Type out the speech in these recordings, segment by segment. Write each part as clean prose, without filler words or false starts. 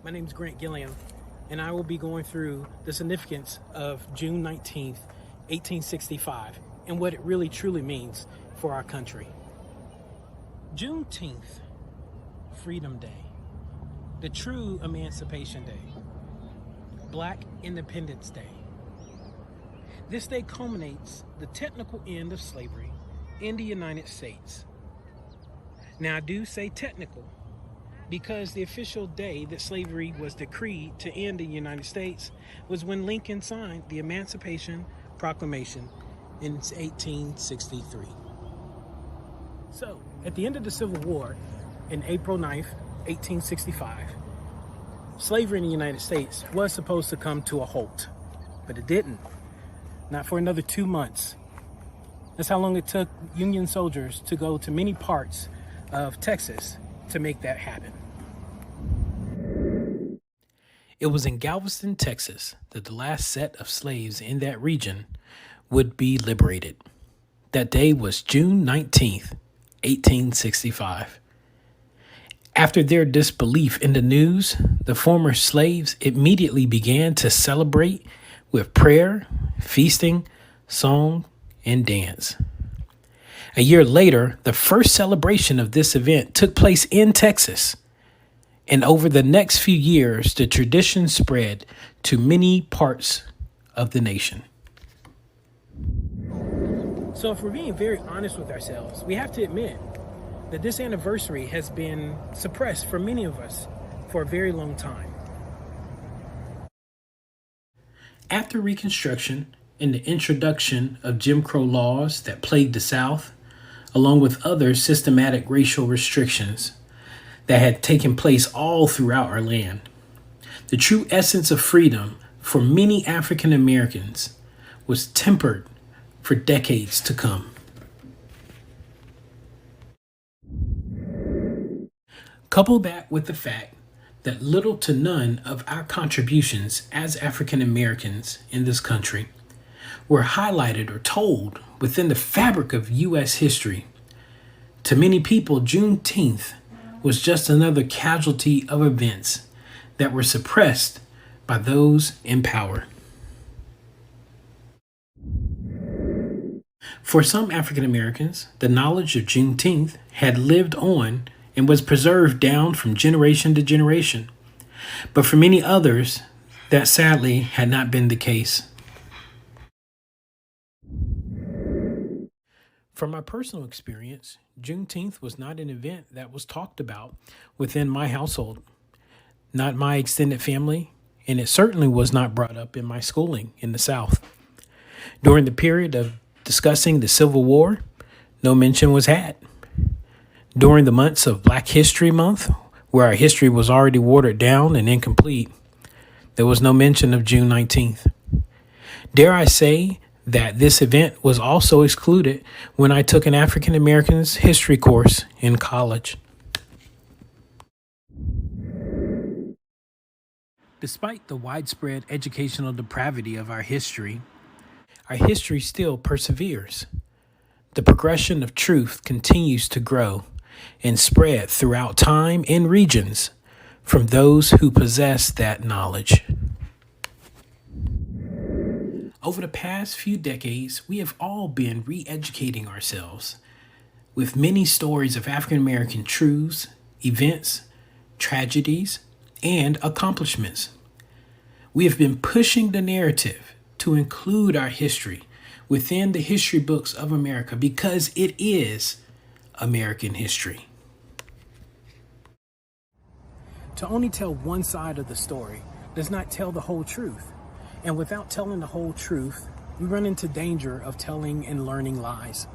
My name is Grant Gilliam, and I will be going through the significance of June 19th, 1865, and what it really truly means for our country. Juneteenth, Freedom Day, the true Emancipation Day, Black Independence Day. This day culminates the technical end of slavery in the United States. Now, I do say technical because the official day that slavery was decreed to end in the United States was when Lincoln signed the Emancipation Proclamation in 1863. So, at the end of the Civil War, in April 9th, 1865, slavery in the United States was supposed to come to a halt, but it didn't. Not for another 2 months. That's how long it took Union soldiers to go to many parts of Texas to make that happen. It was in Galveston, Texas, that the last set of slaves in that region would be liberated. That day was June 19th, 1865. After their disbelief in the news, the former slaves immediately began to celebrate with prayer, feasting, song, and dance. A year later, the first celebration of this event took place in Texas. And over the next few years, the tradition spread to many parts of the nation. So if we're being very honest with ourselves, we have to admit that this anniversary has been suppressed for many of us for a very long time. After Reconstruction and the introduction of Jim Crow laws that plagued the South, along with other systematic racial restrictions that had taken place all throughout our land, the true essence of freedom for many African Americans was tempered for decades to come. Couple that with the fact that little to none of our contributions as African Americans in this country were highlighted or told within the fabric of U.S. history. To many people, Juneteenth was just another casualty of events that were suppressed by those in power. For some African Americans, the knowledge of Juneteenth had lived on and was preserved down from generation to generation. But for many others, that sadly had not been the case. From my personal experience, Juneteenth was not an event that was talked about within my household, not my extended family, and it certainly was not brought up in my schooling in the South. During the period of discussing the Civil War, no mention was had. During the months of Black History Month, where our history was already watered down and incomplete, there was no mention of June 19th. Dare I say that this event was also excluded when I took an African American's history course in college. Despite the widespread educational depravity of our history still perseveres. The progression of truth continues to grow and spread throughout time and regions from those who possess that knowledge. Over the past few decades, we have all been re-educating ourselves with many stories of African American truths, events, tragedies, and accomplishments. We have been pushing the narrative to include our history within the history books of America because it is American history. To only tell one side of the story does not tell the whole truth. And without telling the whole truth, we run into danger of telling and learning lies.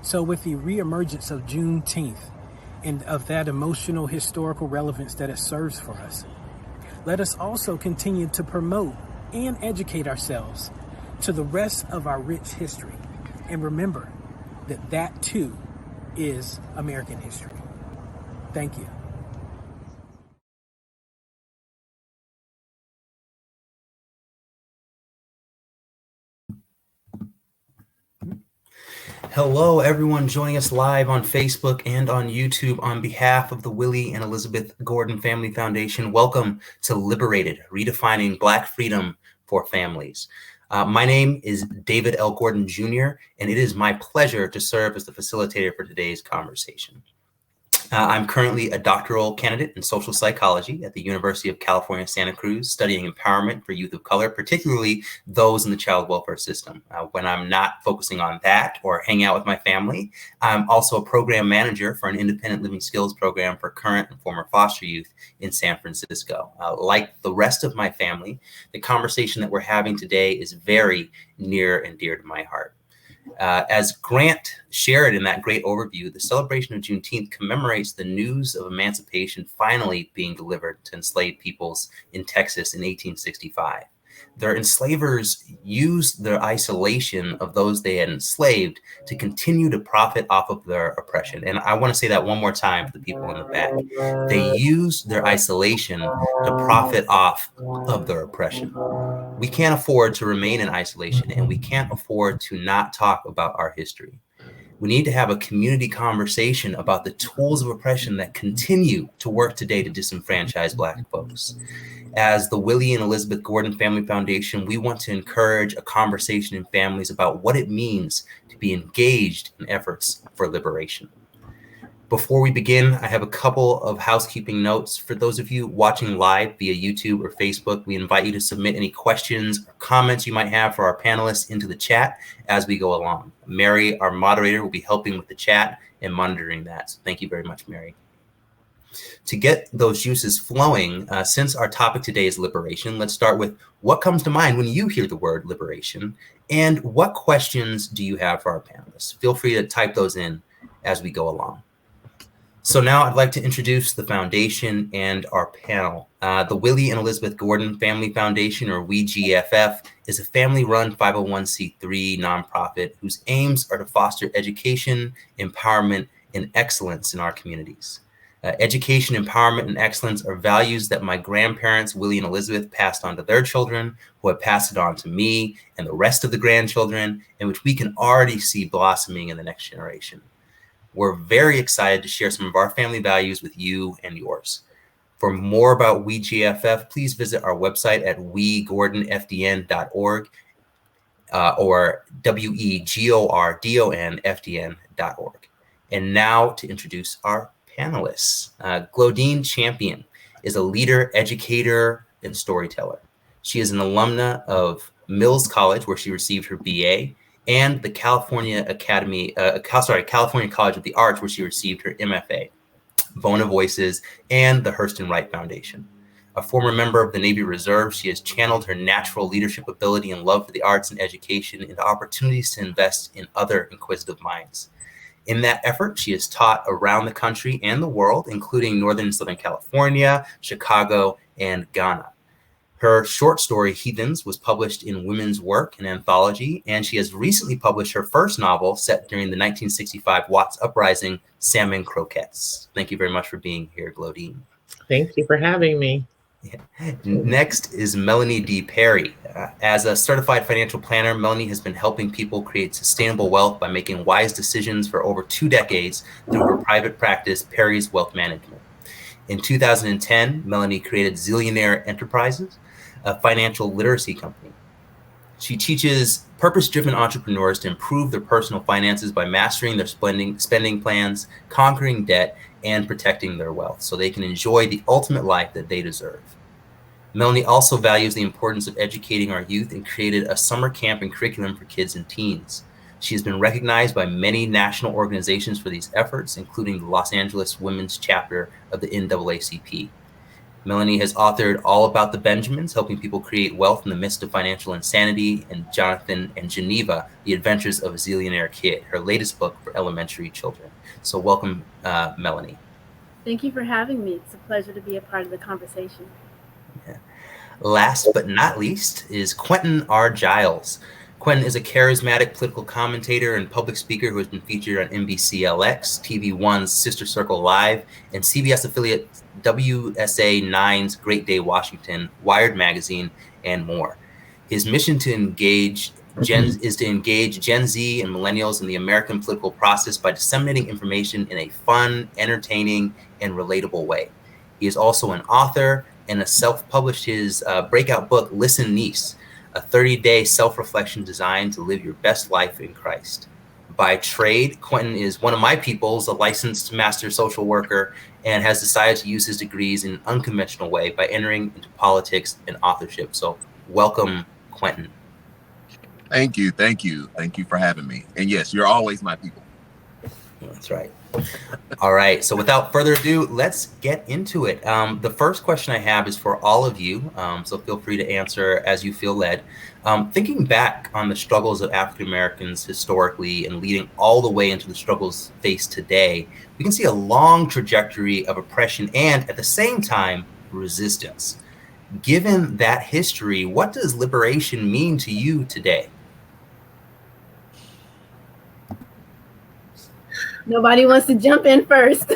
So with the reemergence of Juneteenth and of that emotional historical relevance that it serves for us, let us also continue to promote and educate ourselves to the rest of our rich history. And remember that that too is American history. Thank you. Hello, everyone joining us live on Facebook and on YouTube. On behalf of the Willie and Elizabeth Gordon Family Foundation, welcome to Liberated, Redefining Black Freedom for Families. My name is David L. Gordon Jr., and it is my pleasure to serve as the facilitator for today's conversation. I'm currently a doctoral candidate in social psychology at the University of California, Santa Cruz, studying empowerment for youth of color, particularly those in the child welfare system. When I'm not focusing on that or hanging out with my family, I'm also a program manager for an independent living skills program for current and former foster youth in San Francisco. Like the rest of my family, the conversation that we're having today is very near and dear to my heart. As Grant shared in that great overview, the celebration of Juneteenth commemorates the news of emancipation finally being delivered to enslaved peoples in Texas in 1865. Their enslavers used their isolation of those they had enslaved to continue to profit off of their oppression. And I want to say that one more time for the people in the back. They used their isolation to profit off of their oppression. We can't afford to remain in isolation, and we can't afford to not talk about our history. We need to have a community conversation about the tools of oppression that continue to work today to disenfranchise Black folks. As the Willie and Elizabeth Gordon Family Foundation, we want to encourage a conversation in families about what it means to be engaged in efforts for liberation. Before we begin, I have a couple of housekeeping notes. For those of you watching live via YouTube or Facebook, we invite you to submit any questions or comments you might have for our panelists into the chat as we go along. Mary, our moderator, will be helping with the chat and monitoring that. So thank you very much, Mary. To get those juices flowing, since our topic today is liberation, let's start with what comes to mind when you hear the word liberation, and what questions do you have for our panelists? Feel free to type those in as we go along. So now I'd like to introduce the foundation and our panel. The Willie and Elizabeth Gordon Family Foundation, or WeGFF, is a family-run 501c3 nonprofit whose aims are to foster education, empowerment, and excellence in our communities. Education, empowerment, and excellence are values that my grandparents, Willie and Elizabeth, passed on to their children, who have passed it on to me and the rest of the grandchildren, and which we can already see blossoming in the next generation. We're very excited to share some of our family values with you and yours. For more about WeGFF, please visit our website at wegordonfdn.org or wegordonfdn.org. And now to introduce our panelists. Glodine Champion is a leader, educator, and storyteller. She is an alumna of Mills College, where she received her BA, and the California College of the Arts, where she received her MFA, Bona Voices, and the Hurston Wright Foundation. A former member of the Navy Reserve, she has channeled her natural leadership ability and love for the arts and education into opportunities to invest in other inquisitive minds. In that effort, she has taught around the country and the world, including Northern and Southern California, Chicago, and Ghana. Her short story, Heathens, was published in Women's Work, an anthology, and she has recently published her first novel set during the 1965 Watts Uprising, Salmon Croquettes. Thank you very much for being here, Glodine. Thank you for having me. Next is Melanie D. Perry. As a certified financial planner, Melanie has been helping people create sustainable wealth by making wise decisions for over 2 decades through her private practice, Perry's Wealth Management. In 2010, Melanie created Zillionaire Enterprises, a financial literacy company. She teaches purpose-driven entrepreneurs to improve their personal finances by mastering their spending plans, conquering debt, and protecting their wealth so they can enjoy the ultimate life that they deserve. Melanie also values the importance of educating our youth and created a summer camp and curriculum for kids and teens. She has been recognized by many national organizations for these efforts, including the Los Angeles Women's Chapter of the NAACP. Melanie has authored All About the Benjamins, helping people create wealth in the midst of financial insanity, and Jonathan and Geneva, The Adventures of a Zillionaire Kid, her latest book for elementary children. So welcome, Melanie. Thank you for having me. It's a pleasure to be a part of the conversation. Yeah. Last but not least is QuentinRJiles. Quentin is a charismatic political commentator and public speaker who has been featured on NBCLX, TV1's Sister Circle Live, and CBS affiliate WSA 9's Great Day Washington, Wired Magazine, and more. His mission to engage is to engage Gen Z and millennials in the American political process by disseminating information in a fun, entertaining, and relatable way. He is also an author and has self-published his breakout book, Listen Niece, a 30-day self-reflection designed to live your best life in Christ. By trade, Quentin is one of my peoples, a licensed master social worker, and has decided to use his degrees in an unconventional way by entering into politics and authorship. So welcome, Quentin. Thank you. Thank you. Thank you for having me. And yes, you're always my people. That's right. All right. So without further ado, let's get into it. The first question I have is for all of you. So feel free to answer as you feel led. Thinking back on the struggles of African Americans historically and leading all the way into the struggles faced today, we can see a long trajectory of oppression and at the same time, resistance. Given that history, what does liberation mean to you today? Nobody wants to jump in first.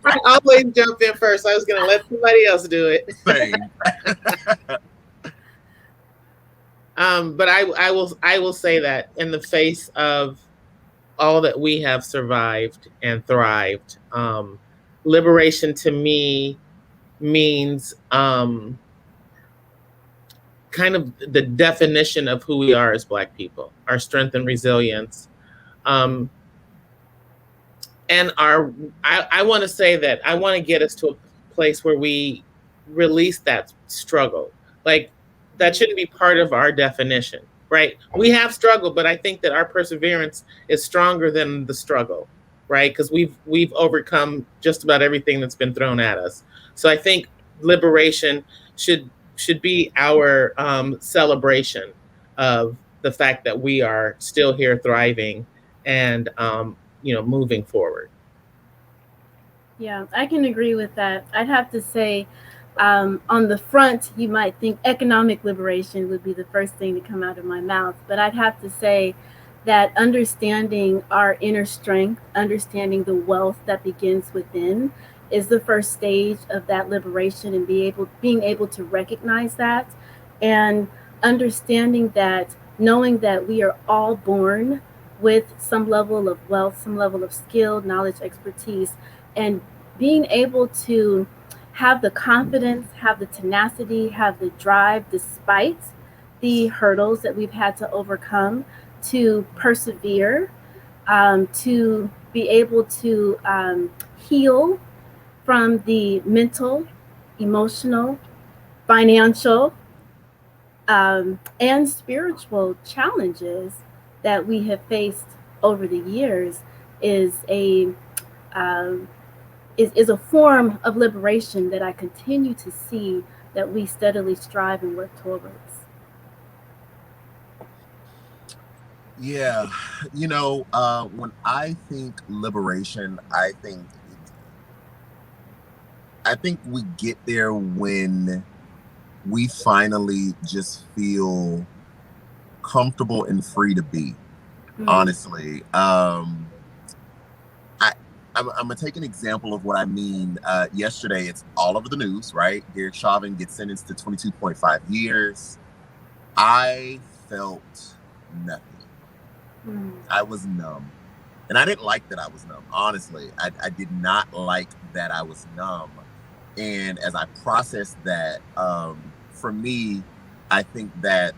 I always jump in first. I was going to let somebody else do it. Same. But I will say that in the face of all that we have survived and thrived, liberation to me means kind of the definition of who we are as Black people, our strength and resilience. And I want to say that I want to get us to a place where we release that struggle. Like, that shouldn't be part of our definition, right? We have struggle, but I think that our perseverance is stronger than the struggle, right? Because we've overcome just about everything that's been thrown at us. So I think liberation should be our celebration of the fact that we are still here thriving and moving forward. Yeah, I can agree with that. I'd have to say, on the front, you might think economic liberation would be the first thing to come out of my mouth, but I'd have to say that understanding our inner strength, understanding the wealth that begins within, is the first stage of that liberation, and being able to recognize that, and understanding that, knowing that we are all born with some level of wealth, some level of skill, knowledge, expertise, and being able to have the confidence, have the tenacity, have the drive, despite the hurdles that we've had to overcome, to persevere, to be able to heal from the mental, emotional, financial, and spiritual challenges that we have faced over the years is a form of liberation that I continue to see that we steadily strive and work towards. Yeah, when I think liberation, I think we get there when we finally just feel comfortable and free to be. Honestly, I'm gonna take an example of what I mean. Yesterday, it's all over the news, right? Derek Chauvin gets sentenced to 22.5 years. I felt nothing. I was numb, and I didn't like that I was numb. Honestly, I did not like that I was numb. And as I processed that, for me, I think that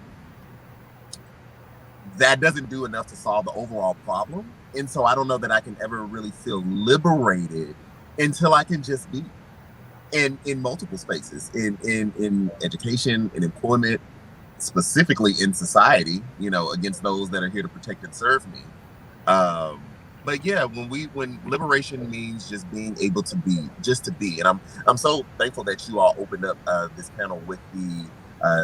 doesn't do enough to solve the overall problem. And so I don't know that I can ever really feel liberated until I can just be in multiple spaces, in education, in employment, specifically in society, against those that are here to protect and serve me. But yeah, when liberation means just being able to be, just to be. And I'm so thankful that you all opened up this panel with the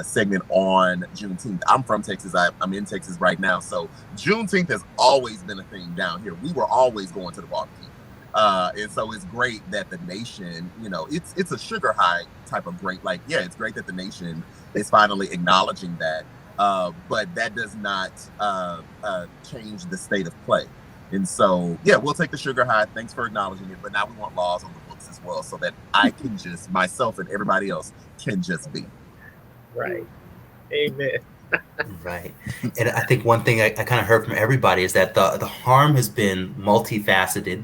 segment on Juneteenth. I'm from Texas. I'm in Texas right now. So Juneteenth has always been a thing down here. We were always going to the barbecue. And so it's great that the nation, it's a sugar high type of great. Like, yeah, it's great that the nation is finally acknowledging that. But that does not change the state of play. And so, yeah, we'll take the sugar high. Thanks for acknowledging it. But now we want laws on the books as well, so that I can just, myself and everybody else can just be. Right. Amen. Right. And I think one thing I kind of heard from everybody is that the harm has been multifaceted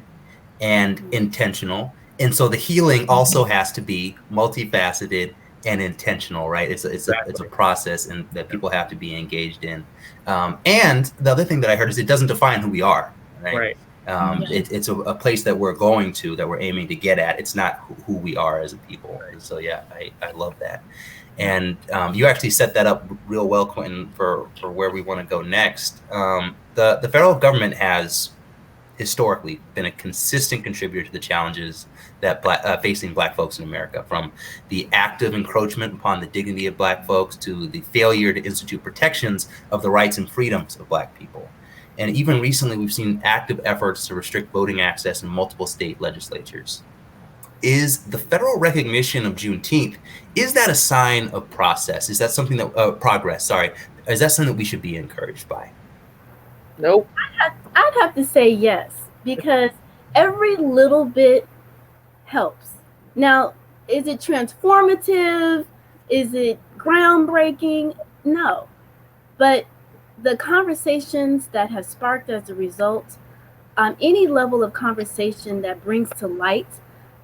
and intentional. And so the healing also has to be multifaceted and intentional, right? It's a process and that people have to be engaged in. And the other thing that I heard is it doesn't define who we are, right? It's a place that we're going to, that we're aiming to get at. It's not who we are as a people. And so, yeah, I love that. And you actually set that up real well, Quentin, for where we want to go next. The federal government has historically been a consistent contributor to the challenges that facing Black folks in America, from the active encroachment upon the dignity of Black folks to the failure to institute protections of the rights and freedoms of Black people. And even recently, we've seen active efforts to restrict voting access in multiple state legislatures. Is the federal recognition of Juneteenth, is that a sign of process? Is that something that progress? Sorry, is that something that we should be encouraged by? Nope. I'd have to say yes, because every little bit helps. Now, is it transformative? Is it groundbreaking? No. But the conversations that have sparked as a result, any level of conversation that brings to light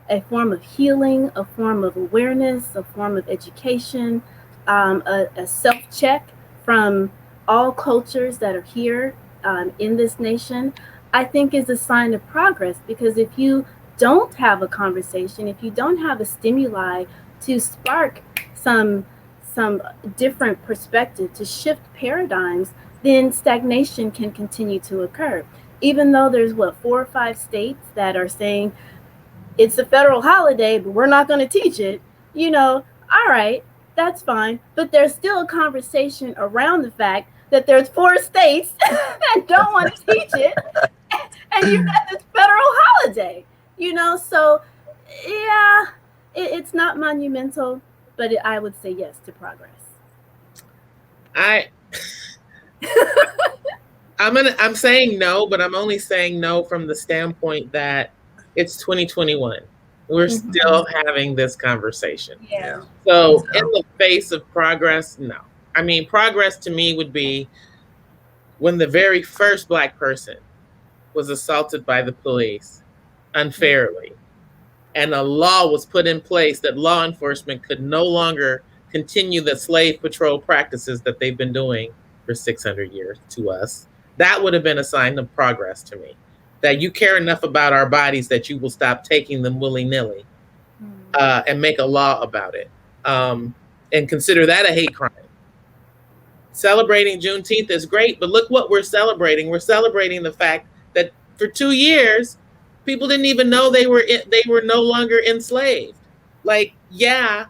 a form of healing, a form of awareness, a form of education, a self-check from all cultures that are here in this nation, I think is a sign of progress. Because if you don't have a conversation, if you don't have a stimuli to spark some different perspective, to shift paradigms, then stagnation can continue to occur. Even though there's 4 or 5 states that are saying it's a federal holiday, but we're not going to teach it, all right, that's fine. But there's still a conversation around the fact that there's 4 states that don't want to teach it, and you've got this federal holiday, so yeah, it's not monumental, but I would say yes to progress. I'm saying no, but I'm only saying no from the standpoint that it's 2021. We're still having this conversation. Yeah. So in the face of progress, no. I mean, progress to me would be when the very first Black person was assaulted by the police unfairly, and a law was put in place that law enforcement could no longer continue the slave patrol practices that they've been doing for 600 years to us. That would have been a sign of progress to me, that you care enough about our bodies that you will stop taking them willy-nilly and make a law about it, and consider that a hate crime. Celebrating Juneteenth is great, but look what we're celebrating. We're celebrating the fact that for 2 years, people didn't even know they were no longer enslaved. Like, yeah,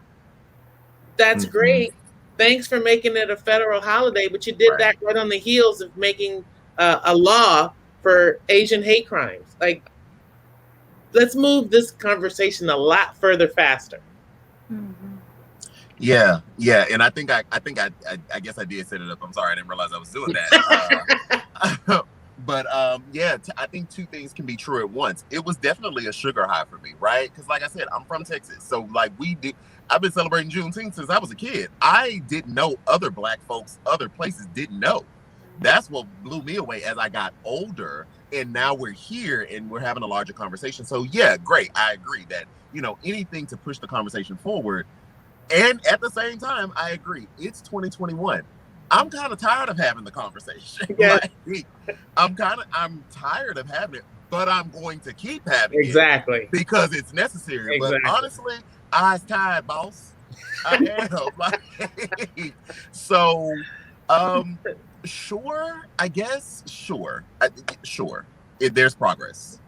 that's great. Thanks for making it a federal holiday, but you did that right on the heels of making a law for Asian hate crimes. Like, let's move this conversation a lot further faster. Yeah, and I think I guess I did set it up. I'm sorry, I didn't realize I was doing that. But I think 2 things can be true at once. It was definitely a sugar high for me, right? Because like I said, I'm from Texas, so like I've been celebrating Juneteenth since I was a kid. I didn't know other Black folks, other places didn't know. That's what blew me away as I got older, and now we're here and we're having a larger conversation. So yeah, great. I agree that anything to push the conversation forward. And at the same time, I agree, it's 2021. I'm kind of tired of having the conversation. Yeah. I'm tired of having it, but I'm going to keep having it because it's necessary. But honestly, eyes tired, boss. I am. So, sure, I guess, sure. There's progress.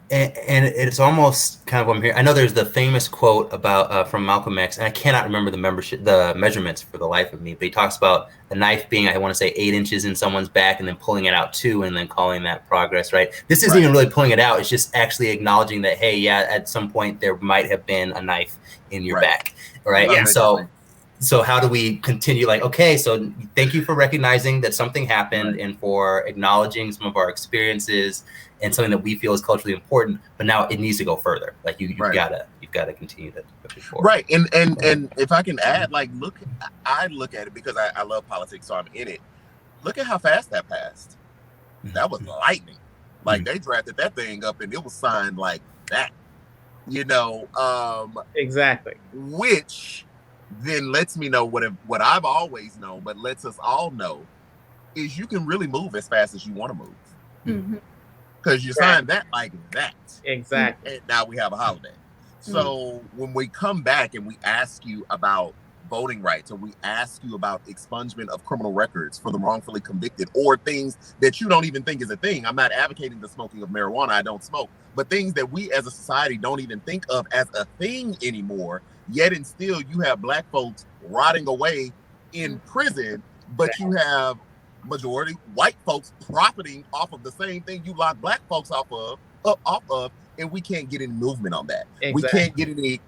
And it's almost kind of what I'm hearing. I know there's the famous quote about from Malcolm X, and I cannot remember the measurements for the life of me, but he talks about a knife being, I want to say, 8 inches in someone's back and then pulling it out 2 and then calling that progress, right? This isn't even really pulling it out. It's just actually acknowledging that, hey, yeah, at some point there might have been a knife in your back, right? Yeah, and so So how do we continue? Like, okay, so thank you for recognizing that something happened and for acknowledging some of our experiences and something that we feel is culturally important, but now it needs to go further. Like you've gotta continue to push forward. Right. And if I can add, like, I look at it because I love politics, so I'm in it. Look at how fast that passed. That was lightning. Like they drafted that thing up and it was signed like that. Exactly. Which then lets me know what I've always known, but lets us all know is you can really move as fast as you want to move. Because you signed that like that. Exactly. And now we have a holiday. So when we come back and we ask you about voting rights, or we ask you about expungement of criminal records for the wrongfully convicted, or things that you don't even think is a thing. I'm not advocating the smoking of marijuana. I don't smoke. But things that we as a society don't even think of as a thing anymore. Yet and still you have Black folks rotting away in prison, but you have majority white folks profiting off of the same thing you lock Black folks off of, and we can't get any movement on that. Exactly. We can't get any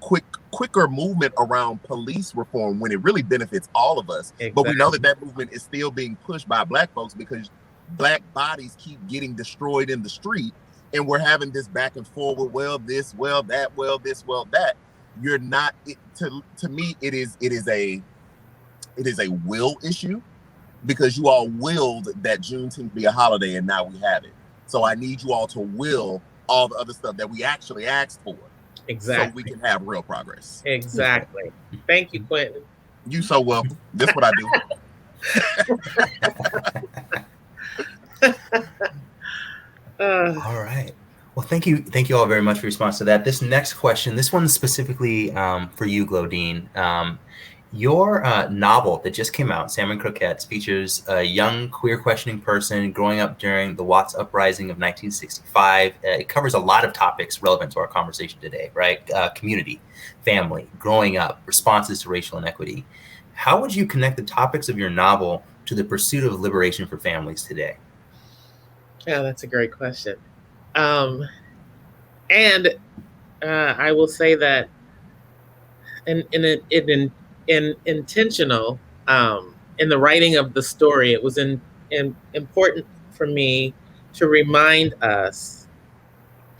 quicker movement around police reform when it really benefits all of us. Exactly. But we know that movement is still being pushed by Black folks because Black bodies keep getting destroyed in the street, and we're having this back and forward. Well, this, well, that, well, this, well, that. You're not. To me, it is a will issue, because you all willed that Juneteenth be a holiday, and now we have it. So I need you all to will all the other stuff that we actually asked for. Exactly. So we can have real progress. Exactly. Thank you, Quentin. You so welcome. This is what I do. All right. Well, thank you all very much for your response to that. This next question, this one's specifically for you, Glodine. Your novel that just came out, Salmon Croquettes, features a young queer questioning person growing up during the Watts Uprising of 1965. It covers a lot of topics relevant to our conversation today, right? Community, family, growing up, responses to racial inequity. How would you connect the topics of your novel to the pursuit of liberation for families today? Yeah, that's a great question. And I will say that in intentional, in the writing of the story, it was important for me to remind us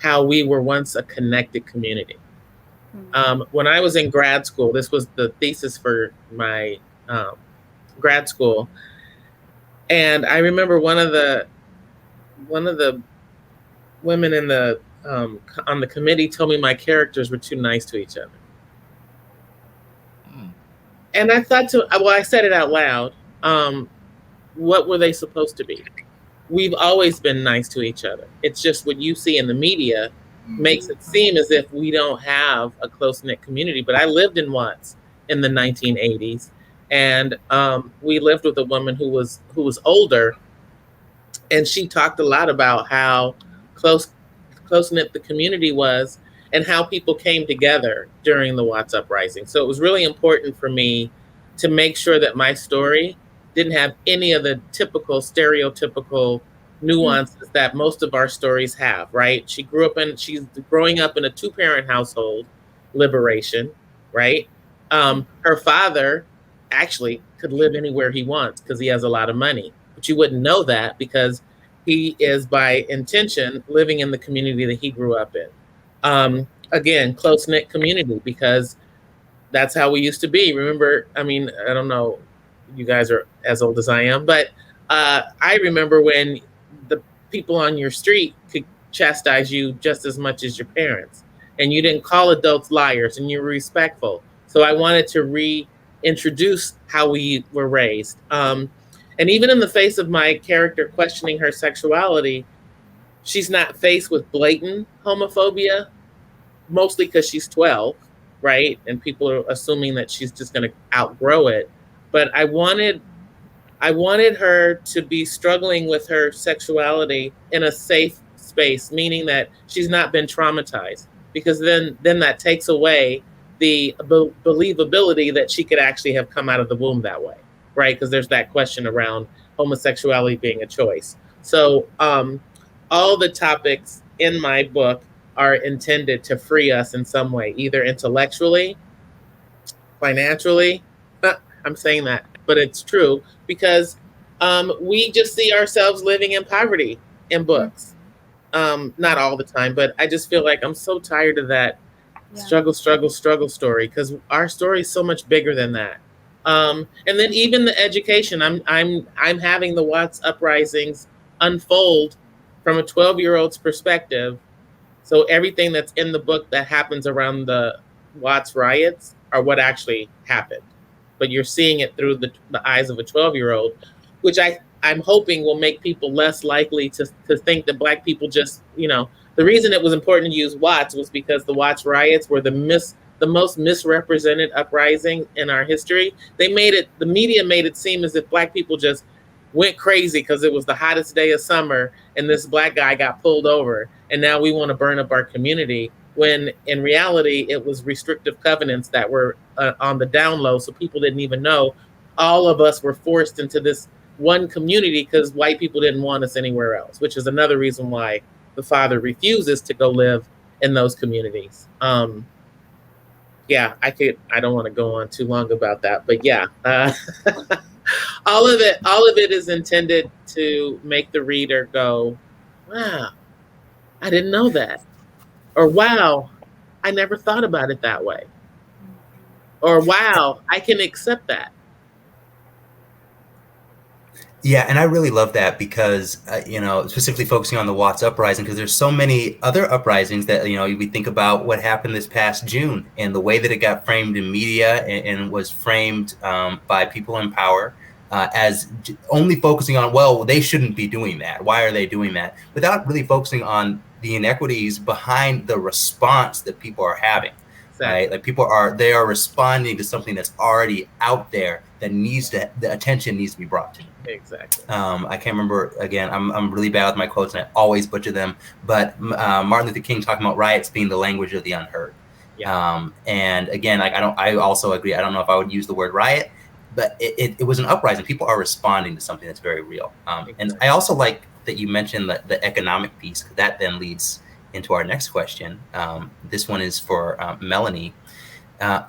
how we were once a connected community. When I was in grad school, this was the thesis for my grad school, and I remember one of the women in the on the committee told me my characters were too nice to each other. And I thought I said it out loud. What were they supposed to be? We've always been nice to each other. It's just what you see in the media makes it seem as if we don't have a close-knit community. But I lived in Watts in the 1980s, and we lived with a woman who was older, and she talked a lot about how close-knit the community was and how people came together during the Watts Uprising. So it was really important for me to make sure that my story didn't have any of the stereotypical nuances that most of our stories have, right? She's growing up in a 2-parent household, Liberation, right? Her father actually could live anywhere he wants because he has a lot of money, but you wouldn't know that because he is by intention living in the community that he grew up in. Again, close-knit community, because that's how we used to be. Remember, I mean, I don't know, you guys are as old as I am, but I remember when the people on your street could chastise you just as much as your parents, and you didn't call adults liars, and you were respectful. So I wanted to reintroduce how we were raised. And even in the face of my character questioning her sexuality, she's not faced with blatant homophobia, mostly because she's 12, right? And people are assuming that she's just going to outgrow it. But I wanted her to be struggling with her sexuality in a safe space, meaning that she's not been traumatized, because then that takes away the believability that she could actually have come out of the womb that way, right? Because there's that question around homosexuality being a choice. So all the topics in my book are intended to free us in some way, either intellectually, financially, I'm saying that, but it's true because we just see ourselves living in poverty in books. Not all the time, but I just feel like I'm so tired of that struggle story, because our story is so much bigger than that. And then even the education, I'm having the Watts uprisings unfold from a 12-year-old's perspective. So everything that's in the book that happens around the Watts riots are what actually happened, but you're seeing it through the eyes of a 12-year-old, which I'm hoping will make people less likely to think that Black people just, the reason it was important to use Watts was because the Watts riots were the most misrepresented uprising in our history. The media made it seem as if Black people just went crazy because it was the hottest day of summer and this Black guy got pulled over and now we want to burn up our community, when in reality it was restrictive covenants that were on the down low, so people didn't even know. All of us were forced into this one community because white people didn't want us anywhere else, which is another reason why the father refuses to go live in those communities. I don't want to go on too long about that, but all of it is intended to make the reader go, wow, I didn't know that. Or wow, I never thought about it that way. Or wow, I can accept that. Yeah, and I really love that because, specifically focusing on the Watts uprising, because there's so many other uprisings that, we think about what happened this past June and the way that it got framed in media and was framed by people in power as only focusing on, well, they shouldn't be doing that. Why are they doing that? Without really focusing on the inequities behind the response that people are having. Right? Like they are responding to something that's already out there that the attention needs to be brought to. Exactly. I can't remember, again, I'm really bad with my quotes and I always butcher them, but Martin Luther King talking about riots being the language of the unheard. Yeah. And again, I also agree. I don't know if I would use the word riot, but it was an uprising. People are responding to something that's very real. Exactly. And I also like that you mentioned the economic piece, because that then leads into our next question. This one is for Melanie.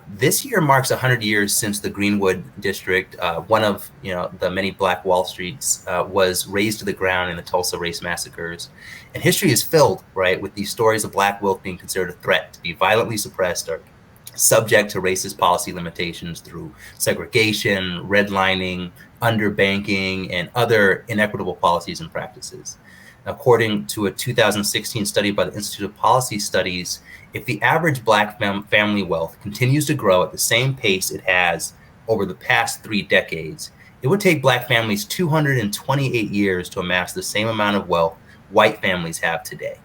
This year marks 100 years since the Greenwood district, one of the many Black Wall Streets, was razed to the ground in the Tulsa race massacres. And history is filled, right, with these stories of Black wealth being considered a threat, to be violently suppressed or subject to racist policy limitations through segregation, redlining, underbanking, and other inequitable policies and practices. According to a 2016 study by the Institute of Policy Studies, if the average Black family wealth continues to grow at the same pace it has over the past 3 decades, it would take Black families 228 years to amass the same amount of wealth white families have today.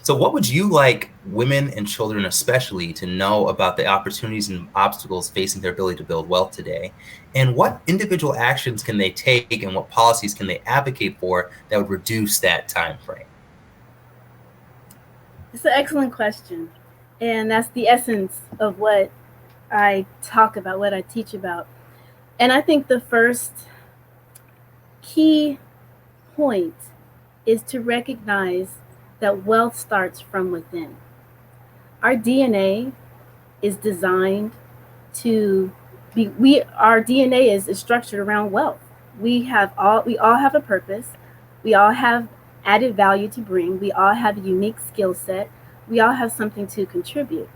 So what would you like women and children especially to know about the opportunities and obstacles facing their ability to build wealth today? And what individual actions can they take and what policies can they advocate for that would reduce that time frame? It's an excellent question. And that's the essence of what I talk about, what I teach about. And I think the first key point is to recognize that wealth starts from within. Our DNA is designed to be, our DNA is structured around wealth. We all have a purpose. We all have added value to bring. We all have a unique skill set. We all have something to contribute.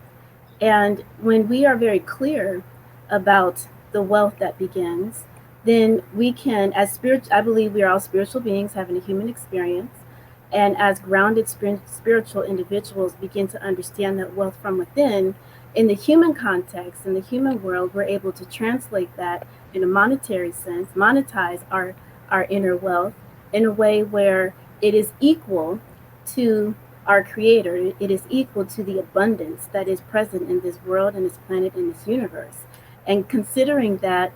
And when we are very clear about the wealth that begins, then we can, I believe we are all spiritual beings having a human experience. And as grounded spiritual individuals begin to understand that wealth from within, in the human context, in the human world, we're able to translate that in a monetary sense, monetize our inner wealth in a way where it is equal to our Creator. It is equal to the abundance that is present in this world and this planet and this universe. And considering that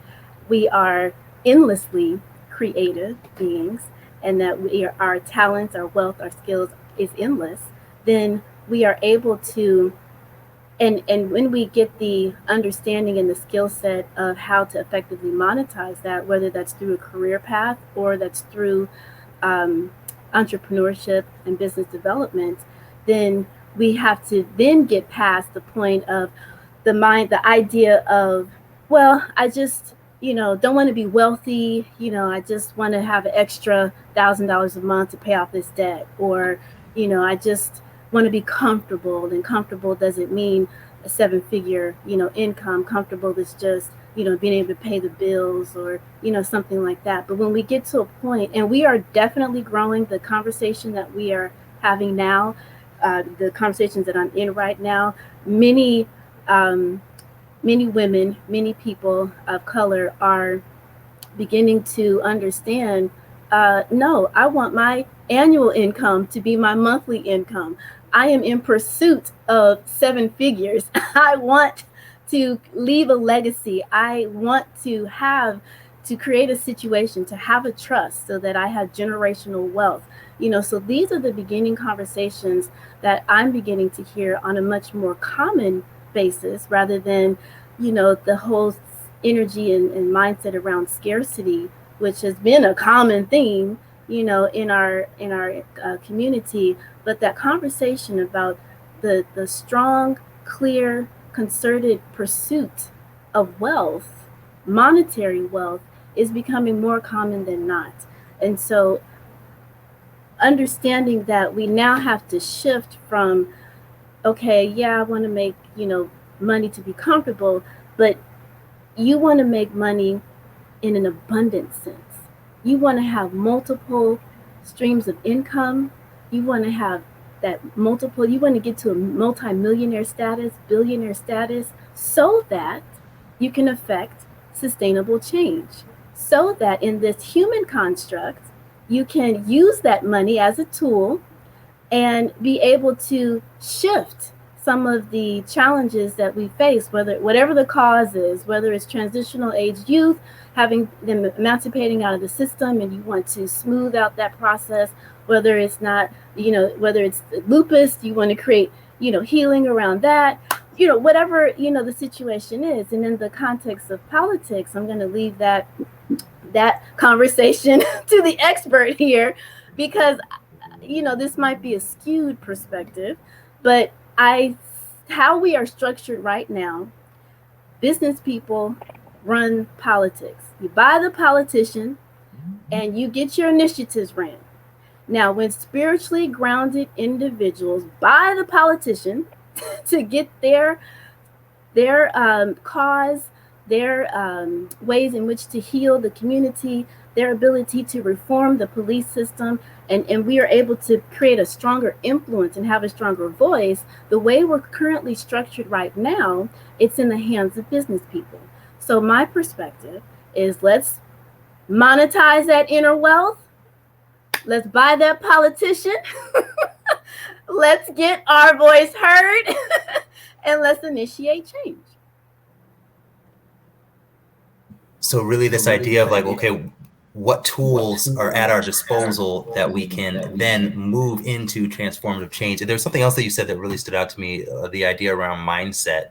we are endlessly creative beings, and that our talents, our wealth, our skills is endless, then we are able to, and when we get the understanding and the skill set of how to effectively monetize that, whether that's through a career path or that's through entrepreneurship and business development, then we have to then get past the point of the idea of, well, I just, don't want to be wealthy. I just want to have an extra $1,000 a month to pay off this debt. Or, I just want to be comfortable. And comfortable doesn't mean a 7-figure, income. Comfortable is just, being able to pay the bills or, something like that. But when we get to a point, and we are definitely growing, the conversation that we are having now, the conversations that I'm in right now, many women, many people of color are beginning to understand, no, I want my annual income to be my monthly income. I am in pursuit of 7 figures. I want to leave a legacy. I want to create a situation, to have a trust so that I have generational wealth. So these are the beginning conversations that I'm beginning to hear on a much more common basis, rather than, the whole energy and mindset around scarcity, which has been a common theme, in our community. But that conversation about the strong, clear, concerted pursuit of wealth, monetary wealth, is becoming more common than not. And so understanding that we now have to shift from, okay, yeah, I want to make, money to be comfortable, but you want to make money in an abundant sense. You want to have multiple streams of income. You want to have you want to get to a multi-millionaire status, billionaire status, so that you can affect sustainable change. So that in this human construct, you can use that money as a tool and be able to shift some of the challenges that we face, whatever the cause is, whether it's transitional age youth, having them emancipating out of the system, and you want to smooth out that process, whether it's not, whether it's lupus, you want to create, healing around that, whatever, the situation is. And in the context of politics, I'm going to leave that conversation to the expert here, because, this might be a skewed perspective, but how we are structured right now, business people run politics. You buy the politician and you get your initiatives ran. Now, when spiritually grounded individuals buy the politician to get their cause, their ways in which to heal the community, their ability to reform the police system, and we are able to create a stronger influence and have a stronger voice, the way we're currently structured right now, it's in the hands of business people. So my perspective is, let's monetize that inner wealth. Let's buy that politician. Let's get our voice heard. And let's initiate change. So really this idea of like, okay, what tools are at our disposal that we can then move into transformative change? And there's something else that you said that really stood out to me, the idea around mindset.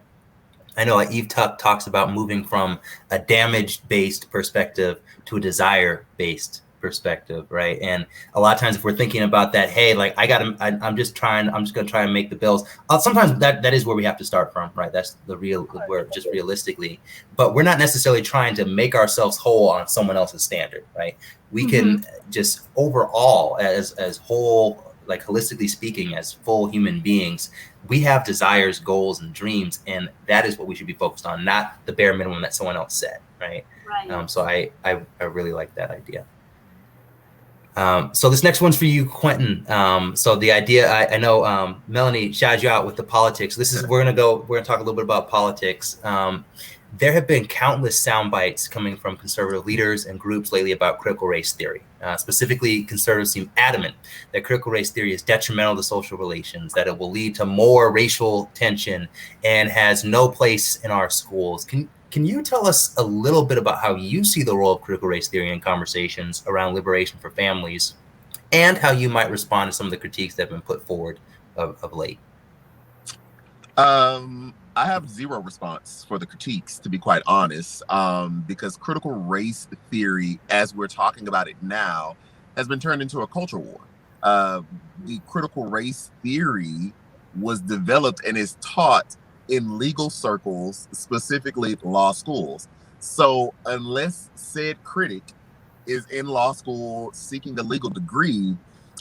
I know Eve Tuck talks about moving from a damage-based perspective to a desire-based perspective, right? And a lot of times if we're thinking about that, hey, like I'm just going to try and make the bills. Sometimes that is where we have to start from, right? That's where just realistically, but we're not necessarily trying to make ourselves whole on someone else's standard, right? We can just overall as whole, like holistically speaking, as full human beings, we have desires, goals, and dreams, and that is what we should be focused on, not the bare minimum that someone else said, right? So I really like that idea. So this next one's for you, Quentin. So the idea, I know Melanie shouted you out with the politics. We're gonna talk a little bit about politics. There have been countless sound bites coming from conservative leaders and groups lately about critical race theory. Specifically, conservatives seem adamant that critical race theory is detrimental to social relations, that it will lead to more racial tension, and has no place in our schools. Can you tell us a little bit about how you see the role of critical race theory in conversations around liberation for families, and how you might respond to some of the critiques that have been put forward of late? I have zero response for the critiques, to be quite honest, because critical race theory, as we're talking about it now, has been turned into a culture war. The critical race theory was developed and is taught in legal circles, specifically law schools. So unless said critic is in law school seeking a legal degree,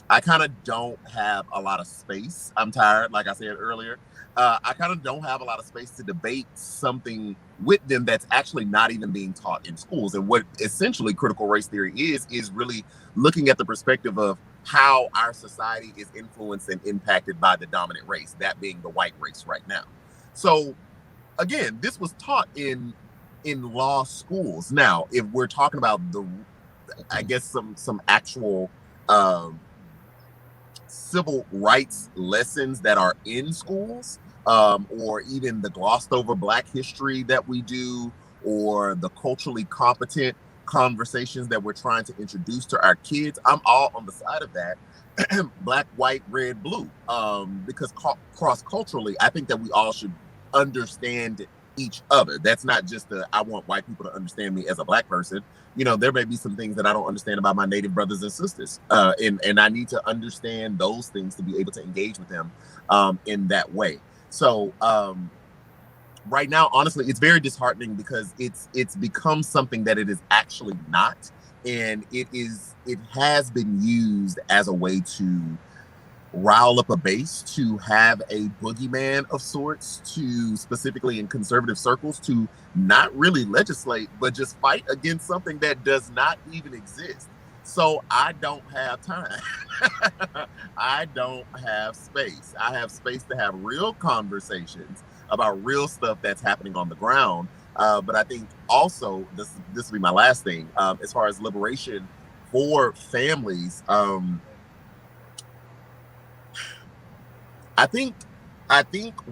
I kind of don't have a lot of space. I'm tired, like I said earlier. I kind of don't have a lot of space to debate something with them that's actually not even being taught in schools. And what essentially critical race theory is really looking at the perspective of how our society is influenced and impacted by the dominant race, that being the white race right now. So again, this was taught in law schools. Now, if we're talking about I guess some actual civil rights lessons that are in schools, or even the glossed over Black history that we do, or the culturally competent conversations that we're trying to introduce to our kids, I'm all on the side of that. Black, white, red, blue, because cross-culturally, I think that we all should understand each other. That's not just I want white people to understand me as a Black person. You know, there may be some things that I don't understand about my Native brothers and sisters, and I need to understand those things to be able to engage with them in that way. So right now, honestly, it's very disheartening because it's become something that it is actually not, and it has been used as a way to rile up a base, to have a boogeyman of sorts, to specifically in conservative circles, to not really legislate, but just fight against something that does not even exist. So I don't have time. I don't have space. I have space to have real conversations about real stuff that's happening on the ground. But I think also, this will be my last thing, as far as liberation for families, I think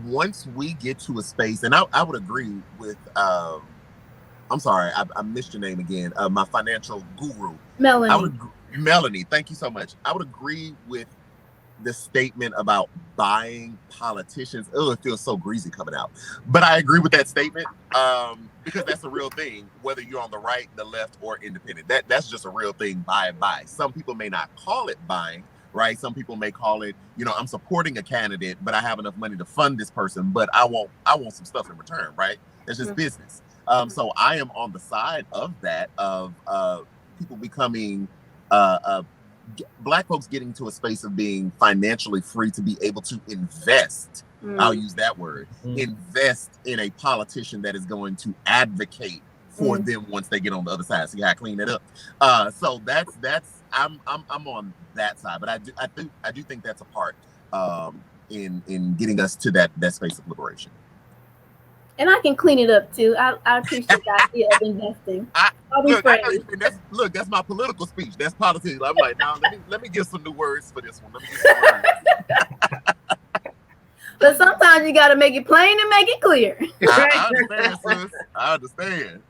once we get to a space, and I would agree with, I'm sorry, I missed your name again, my financial guru. Melanie. Melanie, thank you so much. I would agree with the statement about buying politicians. Oh, it feels so greasy coming out. But I agree with that statement because that's a real thing, whether you're on the right, the left, or independent. That's just a real thing, buy and buy. Some people may not call it buying, right? Some people may call it, I'm supporting a candidate, but I have enough money to fund this person, but I want some stuff in return, right? It's just business. So I am on the side of that, of people becoming, Black folks getting to a space of being financially free to be able to invest. I'll use that word. Invest in a politician that is going to advocate for them once they get on the other side. See how I clean it up? So that's I'm on that side, but I do think that's a part in getting us to that space of liberation. And I can clean it up too. I appreciate the idea of investing. That's my political speech. That's politics. I'm like, now let me get some new words for this one. Let me get some words. But sometimes you got to make it plain and make it clear. I understand, sis. I understand.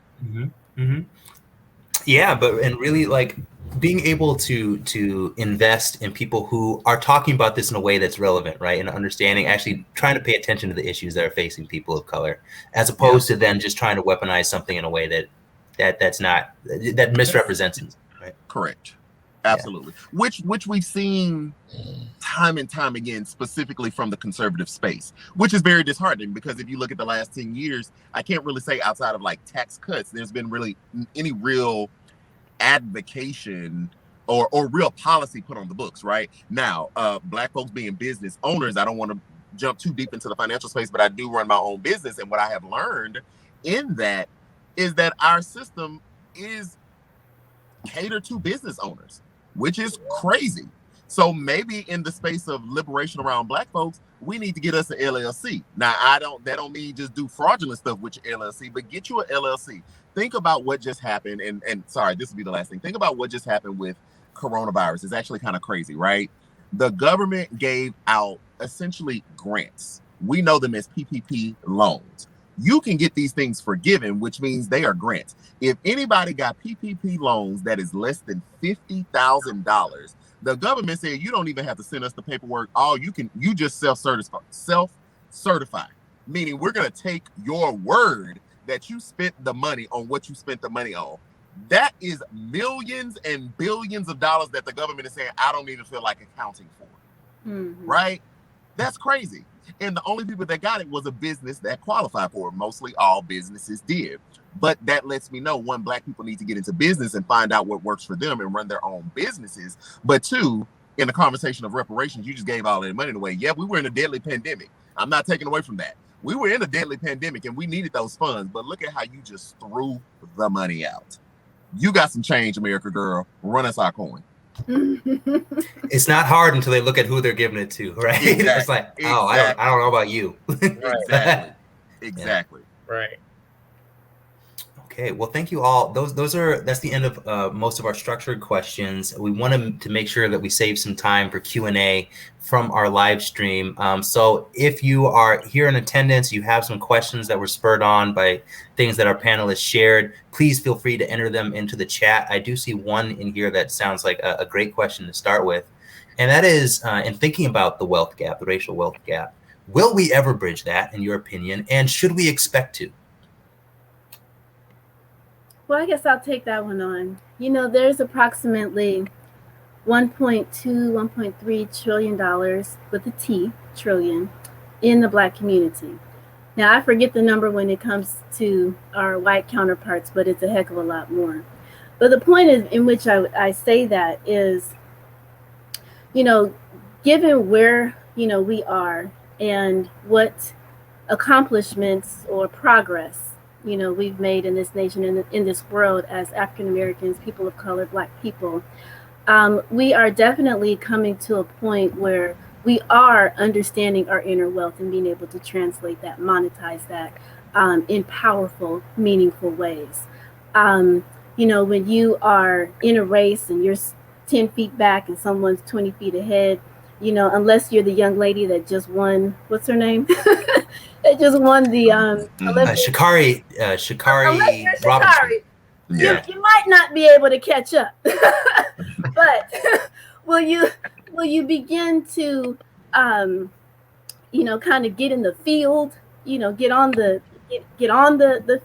Yeah, and really, like, being able to invest in people who are talking about this in a way that's relevant, right? And understanding, actually trying to pay attention to the issues that are facing people of color, as opposed to then just trying to weaponize something in a way that misrepresents it, right? Correct. Absolutely. Yeah. Which we've seen time and time again, specifically from the conservative space, which is very disheartening because if you look at the last 10 years, I can't really say outside of like tax cuts, there's been really any real advocation or real policy put on the books right now. Black folks being business owners, I don't want to jump too deep into the financial space, but I do run my own business, and what I have learned in that is that our system is catered to business owners, which is crazy. So maybe in the space of liberation around Black folks, we need to get us an LLC. Now, that don't mean just do fraudulent stuff with your LLC, but get you an LLC. Think about what just happened, and sorry, this will be the last thing. Think about what just happened with coronavirus. It's actually kind of crazy, right? The government gave out essentially grants. We know them as PPP loans. You can get these things forgiven, which means they are grants. If anybody got PPP loans that is less than $50,000, the government said you don't even have to send us the paperwork. You just self-certify, meaning we're going to take your word that you spent the money on what you spent the money on. That is millions and billions of dollars that the government is saying, I don't even feel like accounting for. Right? That's crazy. And the only people that got it was a business that qualified for it. Mostly all businesses did. But that lets me know, one, Black people need to get into business and find out what works for them and run their own businesses. But two, in the conversation of reparations, you just gave all that money away. Yeah, we were in a deadly pandemic. I'm not taking away from that. We were in a deadly pandemic and we needed those funds. But look at how you just threw the money out. You got some change, America girl. Run us our coin. It's not hard until they look at who they're giving it to, right? Exactly. It's like, oh, I don't know about you. Exactly. Exactly. Right. Okay, well, thank you all. That's the end of most of our structured questions. We wanted to make sure that we save some time for Q&A from our live stream. So if you are here in attendance, you have some questions that were spurred on by things that our panelists shared, please feel free to enter them into the chat. I do see one in here that sounds like a great question to start with. And that is, in thinking about the wealth gap, the racial wealth gap, will we ever bridge that, in your opinion? And should we expect to? Well, I guess I'll take that one on. You know, there's approximately $1.2, $1.3 trillion with a T, trillion, in the Black community. Now, I forget the number when it comes to our white counterparts, but it's a heck of a lot more. But the point is, in which I say that is, you know, given where, you know, we are and what accomplishments or progress, you know, we've made in this nation and in this world as African Americans, people of color, Black people, we are definitely coming to a point where we are understanding our inner wealth and being able to translate that, monetize that in powerful, meaningful ways. You know, when you are in a race and you're 10 feet back and someone's 20 feet ahead, you know, unless you're the young lady that just won, what's her name? That just won the Sha'Carri Robinson. Yeah. You might not be able to catch up, but will you begin to, you know, kind of get in the field, you know, get on the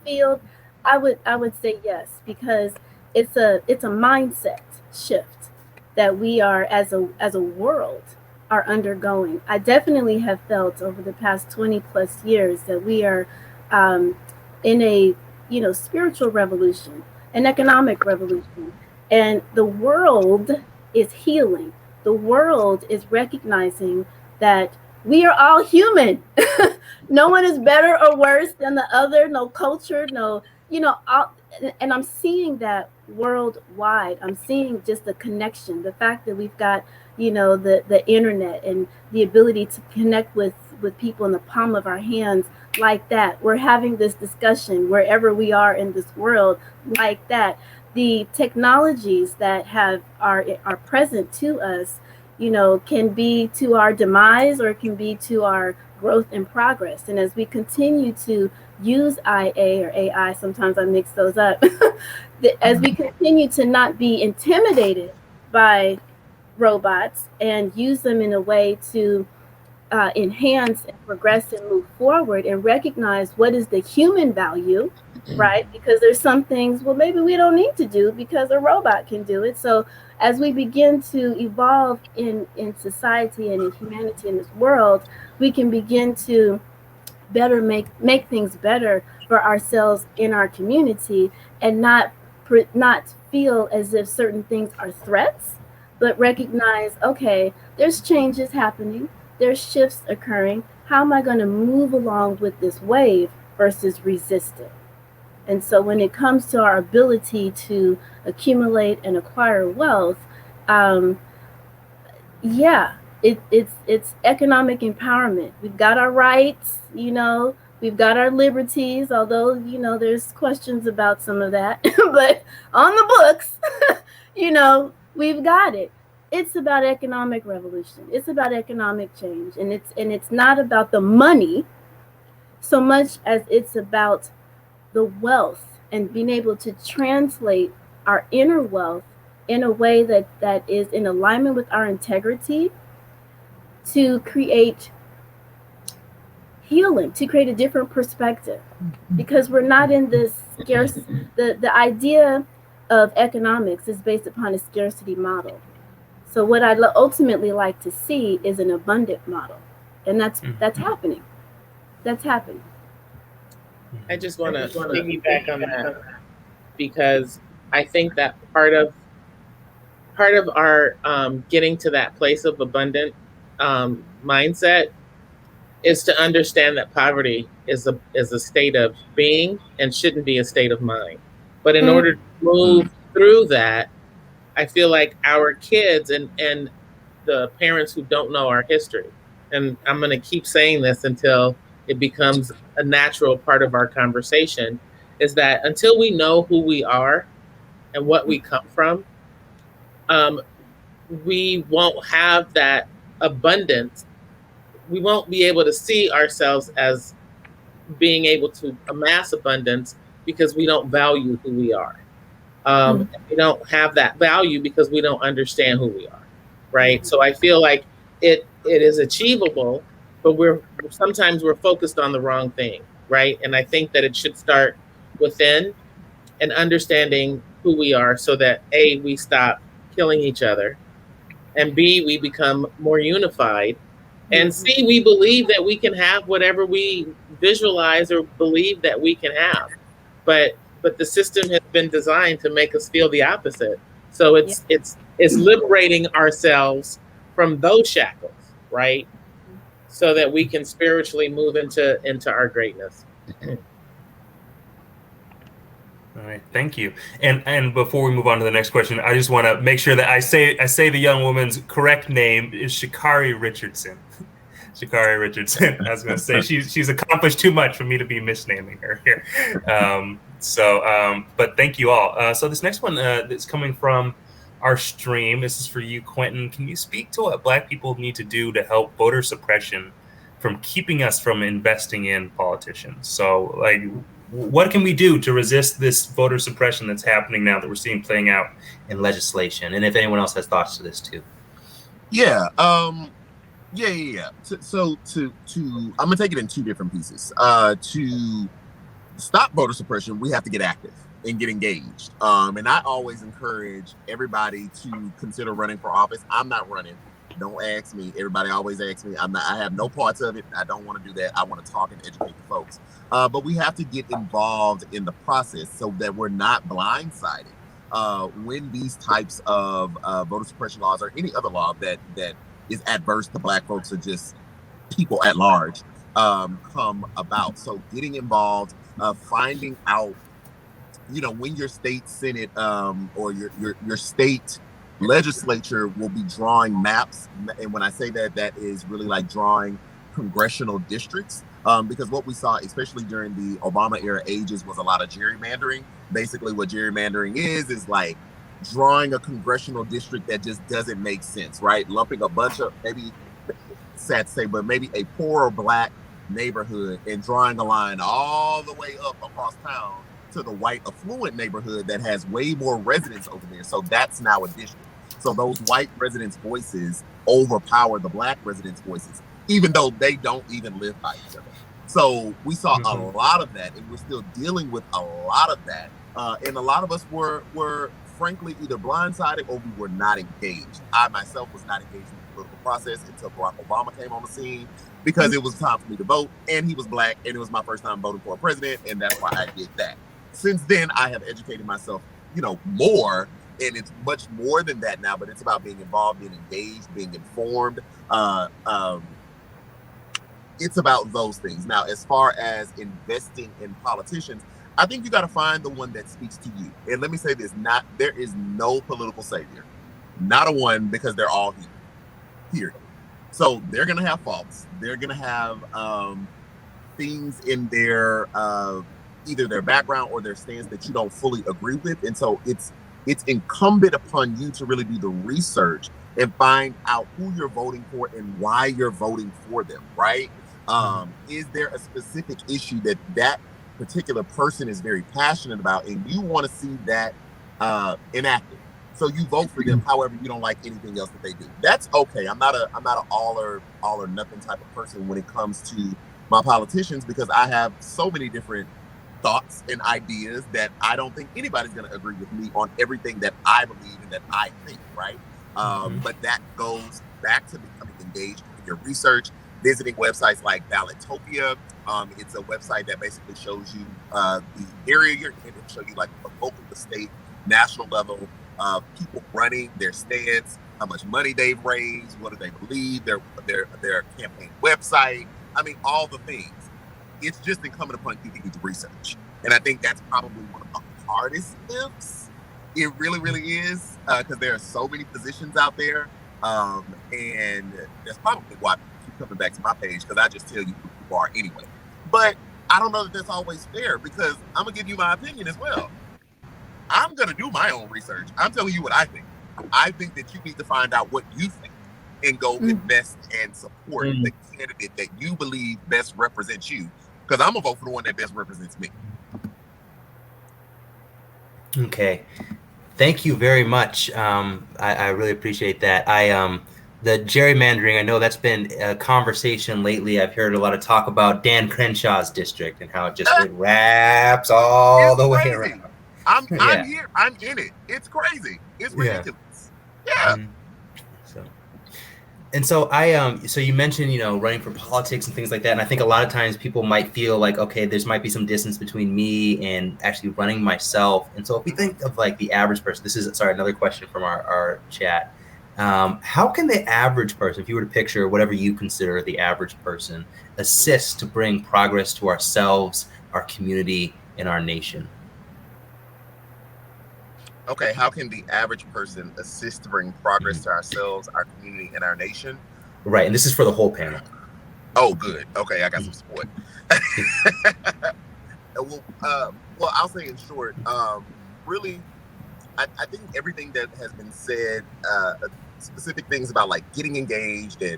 field? I would say yes, because it's a mindset shift that we are as a world are undergoing. I definitely have felt over the past 20 plus years that we are in a, you know, spiritual revolution, an economic revolution, and the world is healing. The world is recognizing that we are all human. No one is better or worse than the other, no culture, no, you know, and I'm seeing that worldwide. I'm seeing just the connection, the fact that we've got, you know, the internet and the ability to connect with people in the palm of our hands like that. We're having this discussion wherever we are in this world like that. The technologies that are present to us, you know, can be to our demise or it can be to our growth and progress. And as we continue to use IA or AI, sometimes I mix those up, as we continue to not be intimidated by robots and use them in a way to enhance and progress and move forward and recognize what is the human value, right? Because there's some things, well, maybe we don't need to do because a robot can do it. So as we begin to evolve in society and in humanity in this world, we can begin to better make things better for ourselves in our community and not feel as if certain things are threats, but recognize, okay, there's changes happening, there's shifts occurring. How am I going to move along with this wave versus resist it? And so when it comes to our ability to accumulate and acquire wealth, it's economic empowerment. We've got our rights, you know, we've got our liberties, although, you know, there's questions about some of that, but on the books, you know, we've got it. It's about economic revolution. It's about economic change. And it's not about the money so much as it's about the wealth and being able to translate our inner wealth in a way that is in alignment with our integrity to create healing, to create a different perspective. Because we're not in this scarce, the idea of economics is based upon a scarcity model. So what I'd ultimately like to see is an abundant model. And that's happening. That's happening. I just want to piggyback on that, because I think that part of our getting to that place of abundant mindset is to understand that poverty is a state of being and shouldn't be a state of mind. But in order to move through that, I feel like our kids and the parents who don't know our history, and I'm going to keep saying this until it becomes a natural part of our conversation, is that until we know who we are and what we come from, we won't have that abundance. We won't be able to see ourselves as being able to amass abundance because we don't value who we are. We don't have that value because we don't understand who we are, right? So I feel like it is achievable, but sometimes we're focused on the wrong thing, right? And I think that it should start within and understanding who we are, so that A, we stop killing each other, and B, we become more unified, and C, we believe that we can have whatever we visualize or believe that we can have. But the system has been designed to make us feel the opposite. So it's liberating ourselves from those shackles, right? So that we can spiritually move into our greatness. All right, thank you. And before we move on to the next question, I just want to make sure that I say the young woman's correct name is Sha'Carri Richardson. Sha'Carri Richardson. I was going to say she's accomplished too much for me to be misnaming her here. But thank you all. So this next one that's coming from our stream. This is for you, Quentin. Can you speak to what Black people need to do to help voter suppression from keeping us from investing in politicians? So, like, what can we do to resist this voter suppression that's happening now that we're seeing playing out in legislation? And if anyone else has thoughts to this too. Yeah. So I'm gonna take it in two different pieces. To stop voter suppression, we have to get active and get engaged. And I always encourage everybody to consider running for office. I'm not running. Don't ask me. Everybody always asks me. I have no parts of it. I don't want to do that. I want to talk and educate the folks. But we have to get involved in the process so that we're not blindsided when these types of voter suppression laws or any other law that is adverse to Black folks or just people at large come about. So getting involved, finding out, when your state senate or your state legislature will be drawing maps. And when I say that is really like drawing congressional districts, because what we saw, especially during the Obama era ages, was a lot of gerrymandering. Basically what gerrymandering is like drawing a congressional district that just doesn't make sense, right? Lumping a bunch of, maybe sad to say, but maybe a poorer Black neighborhood and drawing a line all the way up across town to the white affluent neighborhood that has way more residents over there. So that's now a district. So those white residents' voices overpower the Black residents' voices, even though they don't even live by each other. So we saw a lot of that, and we're still dealing with a lot of that. And a lot of us were frankly either blindsided or we were not engaged. I myself was not engaged in the political process until Barack Obama came on the scene, because it was time for me to vote, and he was Black, and it was my first time voting for a president, and that's why I did that. Since then, I have educated myself, more, and it's much more than that now, but it's about being involved, being engaged, being informed. It's about those things. Now, as far as investing in politicians, I think you got to find the one that speaks to you. And let me say this, there is no political savior, not a one, because they're all human, period. So they're going to have faults. They're going to have things in their either their background or their stance that you don't fully agree with. And so it's incumbent upon you to really do the research and find out who you're voting for and why you're voting for them, right? Is there a specific issue that particular person is very passionate about and you want to see that enacted? So you vote for them. However, you don't like anything else that they do. That's okay. I'm not an all or nothing type of person when it comes to my politicians, because I have so many different thoughts and ideas that I don't think anybody's going to agree with me on everything that I believe and that I think, right? But that goes back to becoming engaged in your research, visiting websites like Ballotopia. It's a website that basically shows you the area you're in. It'll show you like the local, the state, national level, people running, their stance, how much money they've raised, what do they believe, their campaign website. I mean, all the things. It's just incumbent upon you to do research. And I think that's probably one of the hardest lifts. It really, really is, because there are so many positions out there. And that's probably why people keep coming back to my page, because I just tell you who you are anyway. But I don't know that that's always fair, because I'm going to give you my opinion as well. I'm going to do my own research. I'm telling you what I think. I think that you need to find out what you think and go invest and support the candidate that you believe best represents you. Because I'm going to vote for the one that best represents me. Okay. Thank you very much. I really appreciate that. The gerrymandering, I know that's been a conversation lately. I've heard a lot of talk about Dan Crenshaw's district and how it wraps all the way around. I'm here. I'm in it. It's crazy. It's ridiculous. Yeah. So you mentioned, running for politics and things like that. And I think a lot of times people might feel like, okay, there might be some distance between me and actually running myself. And so if we think of like the average person, another question from our chat. How can the average person, if you were to picture whatever you consider the average person, assist to bring progress to ourselves, our community, and our nation? Okay, how can the average person assist to bring progress to ourselves, our community, and our nation? Right, and this is for the whole panel. Oh, good. Okay, I got some support. Well, I'll say in short, really, I think everything that has been said, specific things about like getting engaged and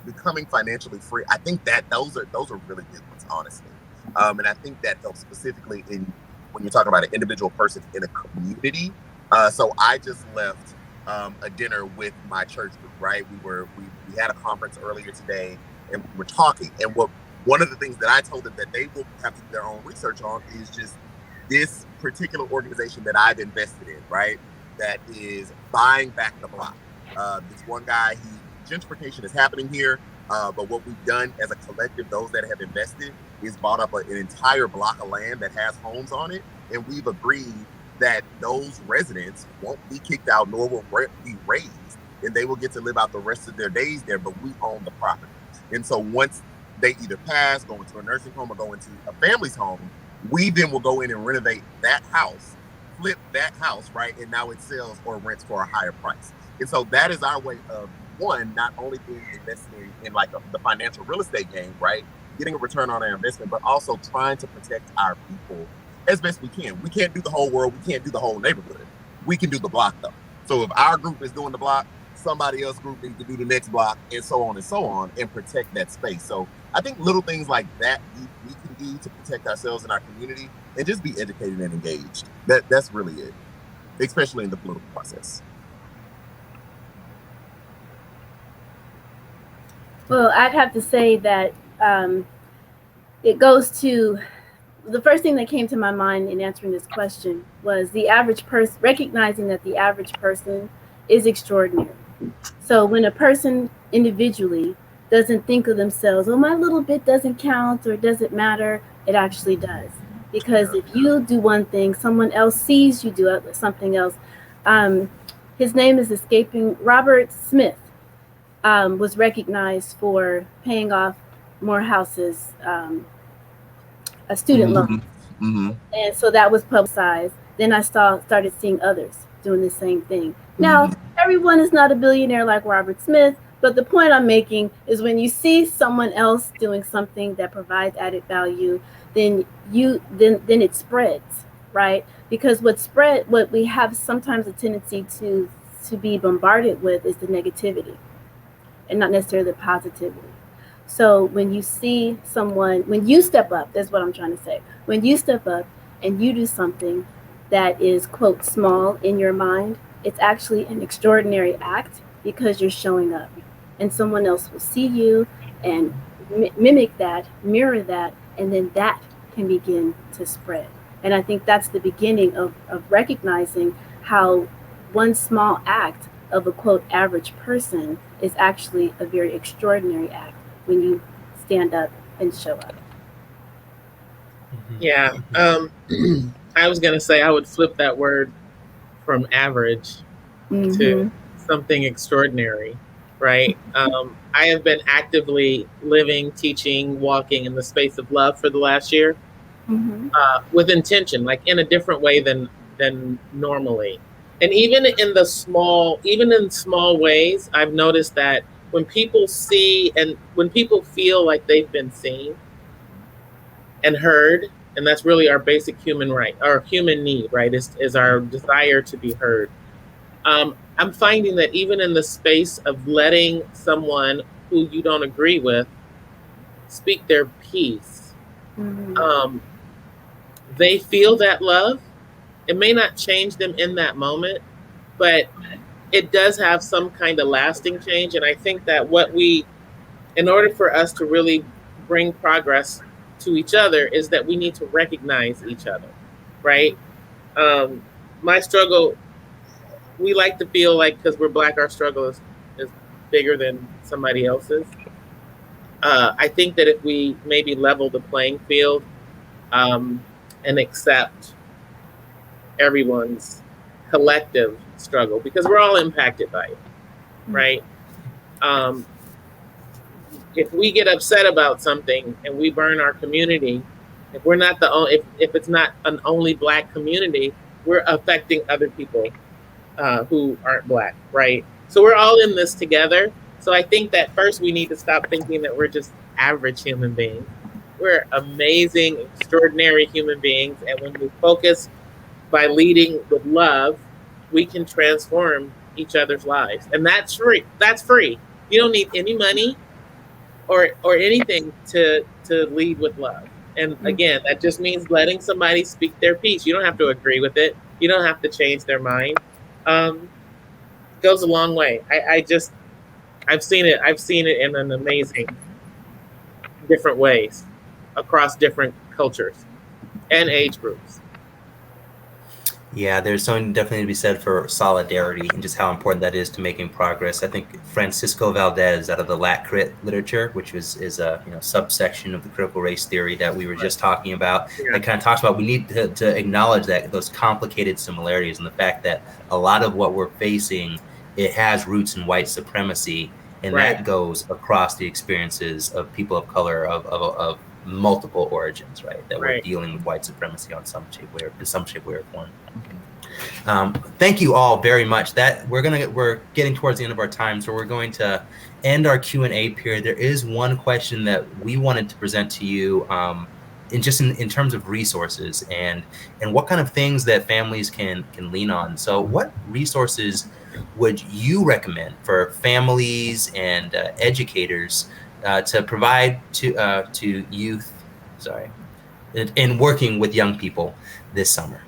becoming financially free, I think that those are really good ones, honestly. And I think that helps specifically when you're talking about an individual person in a community. So I just left a dinner with my church group, right? We had a conference earlier today and we were talking. And one of the things that I told them that they will have to do their own research on is just this particular organization that I've invested in, right? That is buying back the block. This one guy, gentrification is happening here. But what we've done as a collective, those that have invested, is bought up an entire block of land that has homes on it. And we've agreed that those residents won't be kicked out, nor will be raised. And they will get to live out the rest of their days there, but we own the property. And so once they either pass, go into a nursing home, or go into a family's home, we then will go in and renovate that house, flip that house, right? And now it sells or rents for a higher price. And so that is our way of, one, not only being invested in like the financial real estate game, right? Getting a return on our investment, but also trying to protect our people as best we can. We can't do the whole world. We can't do the whole neighborhood. We can do the block though. So if our group is doing the block, somebody else's group needs to do the next block, and so on, and protect that space. So I think little things like that we can do to protect ourselves and our community, and just be educated and engaged. That's really it, especially in the political process. Well, I'd have to say that it goes to the first thing that came to my mind in answering this question was the average person, recognizing that the average person is extraordinary. So when a person individually doesn't think of themselves, oh, my little bit doesn't count or doesn't matter, it actually does. Because if you do one thing, someone else sees you do something else. His name is escaping. Robert Smith was recognized for paying off Morehouse's a student loan. Mm-hmm. And so that was publicized. Then I started seeing others doing the same thing. Now, everyone is not a billionaire like Robert Smith, but the point I'm making is when you see someone else doing something that provides added value, then it spreads, right? Because what we have sometimes a tendency to be bombarded with is the negativity and not necessarily the positivity. So when you see someone, when you step up, that's what I'm trying to say. When you step up and you do something that is, quote, small in your mind, it's actually an extraordinary act because you're showing up. And someone else will see you and mimic that, mirror that, and then that can begin to spread. And I think that's the beginning of recognizing how one small act of a quote average person is actually a very extraordinary act when you stand up and show up. Yeah. I was going to say I would flip that word from average to something extraordinary, right? I have been actively living, teaching, walking in the space of love for the last year with intention, like in a different way than normally. And even in small ways, I've noticed that when people see and when people feel like they've been seen and heard, and that's really our basic human right, our human need, right, is our desire to be heard. I'm finding that even in the space of letting someone who you don't agree with speak their piece, they feel that love. It may not change them in that moment, but it does have some kind of lasting change. And I think that in order for us to really bring progress to each other, is that we need to recognize each other, right? My struggle, we like to feel like because we're Black, our struggle is bigger than somebody else's. I think that if we maybe level the playing field and accept everyone's collective struggle, because we're all impacted by it, right? If we get upset about something and we burn our community, if we're not if it's not an only Black community, we're affecting other people who aren't Black, right? So we're all in this together. So I think that first we need to stop thinking that we're just average human beings. We're amazing, extraordinary human beings. And when we focus by leading with love, we can transform each other's lives. And that's free. That's free. You don't need any money or anything to lead with love. And again, that just means letting somebody speak their piece. You don't have to agree with it. You don't have to change their mind. Goes a long way. I've seen it in an amazing different ways across different cultures and age groups. Yeah, there's something definitely to be said for solidarity and just how important that is to making progress. I think Francisco Valdez out of the Lat Crit literature, which is a subsection of the critical race theory that we were just talking about, that kind of talks about we need to acknowledge that those complicated similarities and the fact that a lot of what we're facing, it has roots in white supremacy, and that goes across the experiences of people of color of multiple origins, right? That we're dealing with white supremacy in some shape, way or form. Thank you all very much. That we're getting towards the end of our time, so we're going to end our Q&A period. There is one question that we wanted to present to you, in terms of resources and what kind of things that families can lean on. So, what resources would you recommend for families and educators to provide to youth, in working with young people this summer?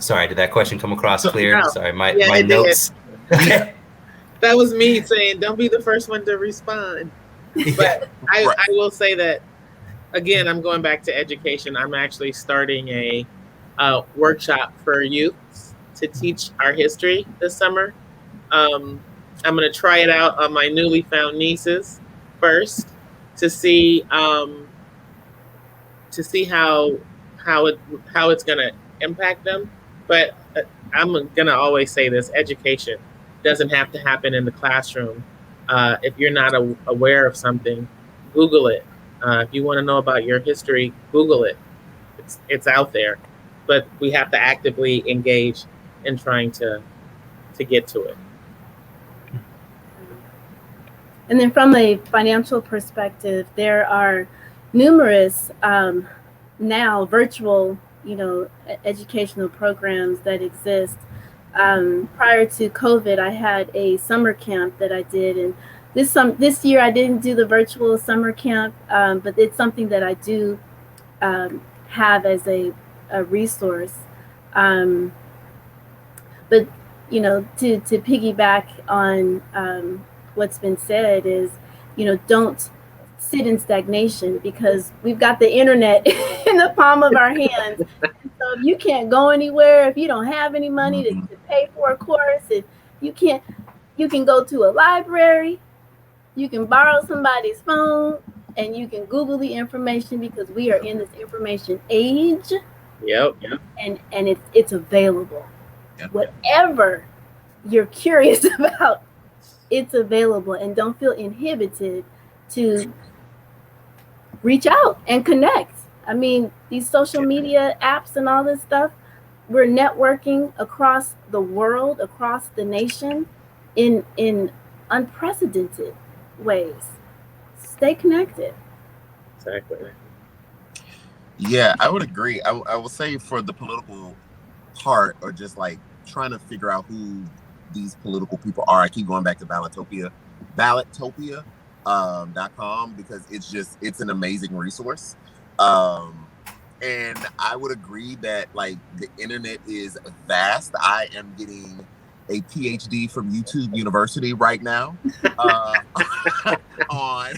Sorry, did that question come across clear? No. Sorry, my notes. That was me saying, don't be the first one to respond. But I will say that, again, I'm going back to education. I'm actually starting a workshop for youth to teach our history this summer. I'm going to try it out on my newly found nieces first to see how it's going to impact them. But I'm going to always say this: education doesn't have to happen in the classroom. If you're not aware of something, Google it. If you want to know about your history, Google it. It's out there. But we have to actively engage in trying to get to it. And then from a financial perspective, there are numerous now virtual educational programs that exist. Prior to COVID, I had a summer camp that I did, and this year I didn't do the virtual summer camp, but it's something that I do have as a resource. But to piggyback on what's been said is, don't sit in stagnation, because we've got the internet in in the palm of our hands. And so if you can't go anywhere, if you don't have any money to pay for a course, if you can't, you can go to a library, you can borrow somebody's phone, and you can Google the information, because we are in this information age. Yep. And it's available. Yep. Whatever you're curious about, it's available, and don't feel inhibited to reach out and connect. I mean, these social media apps and all this stuff, we're networking across the world, across the nation in unprecedented ways. Stay connected. Exactly. Yeah, I would agree. I will say, for the political part, or just like trying to figure out who these political people are, I keep going back to Ballottopia.com, because it's an amazing resource. And I would agree that, like, the internet is vast. I am getting a PhD from YouTube University right now on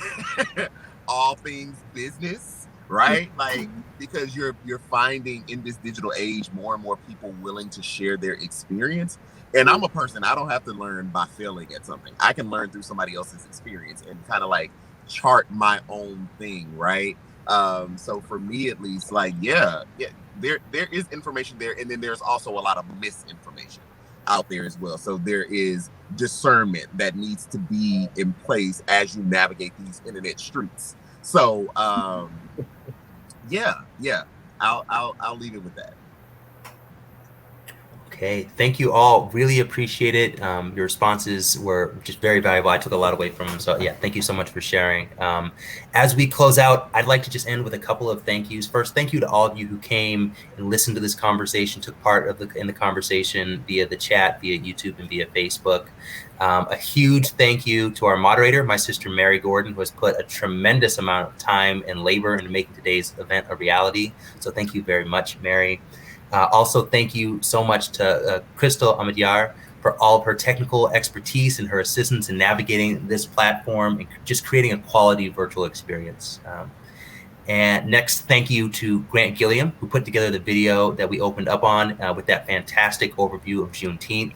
all things business, right? Like, because you're finding in this digital age more and more people willing to share their experience. And I'm a person, I don't have to learn by failing at something. I can learn through somebody else's experience and kind of like chart my own thing, right? So for me, at least, like, yeah, there is information there, and then there's also a lot of misinformation out there as well. So there is discernment that needs to be in place as you navigate these internet streets. So yeah, I'll leave it with that. Okay, thank you all. Really appreciate it. Your responses were just very valuable. I took a lot away from them. So yeah, thank you so much for sharing. As we close out, I'd like to just end with a couple of thank yous. First, thank you to all of you who came and listened to this conversation, took part in the conversation via the chat, via YouTube, and via Facebook. A huge thank you to our moderator, my sister Mary Gordon, who has put a tremendous amount of time and labor into making today's event a reality. So thank you very much, Mary. Also, thank you so much to Crystal Ahmedyar for all of her technical expertise and her assistance in navigating this platform and just creating a quality virtual experience. And next, thank you to Grant Gilliam, who put together the video that we opened up on with that fantastic overview of Juneteenth,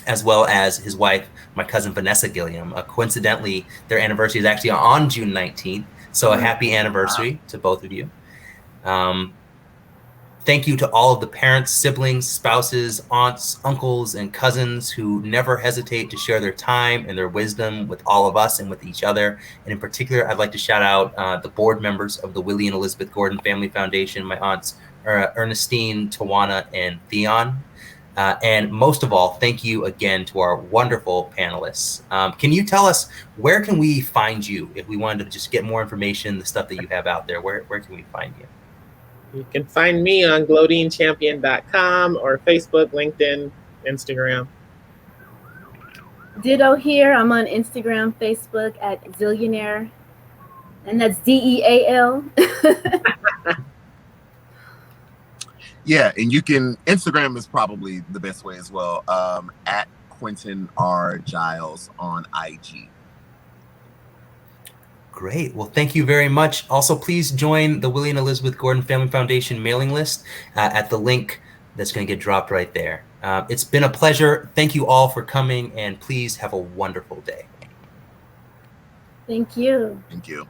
as well as his wife, my cousin Vanessa Gilliam. Coincidentally, their anniversary is actually on June 19th. So a happy anniversary to both of you. Thank you to all of the parents, siblings, spouses, aunts, uncles, and cousins who never hesitate to share their time and their wisdom with all of us and with each other. And in particular, I'd like to shout out the board members of the Willie and Elizabeth Gordon Family Foundation, my aunts Ernestine, Tawana, and Theon. And most of all, thank you again to our wonderful panelists. Can you tell us, where can we find you if we wanted to just get more information, the stuff that you have out there? Where can we find you? You can find me on glowdingchampion.com or Facebook, LinkedIn, Instagram. Ditto here. I'm on Instagram, Facebook at Zillionaire, and that's DEAL. Yeah, and you can, Instagram is probably the best way as well, at QuentinRJiles on IG. Great. Well, thank you very much. Also, please join the Willie and Elizabeth Gordon Family Foundation mailing list at the link that's going to get dropped right there. It's been a pleasure. Thank you all for coming, and please have a wonderful day. Thank you. Thank you.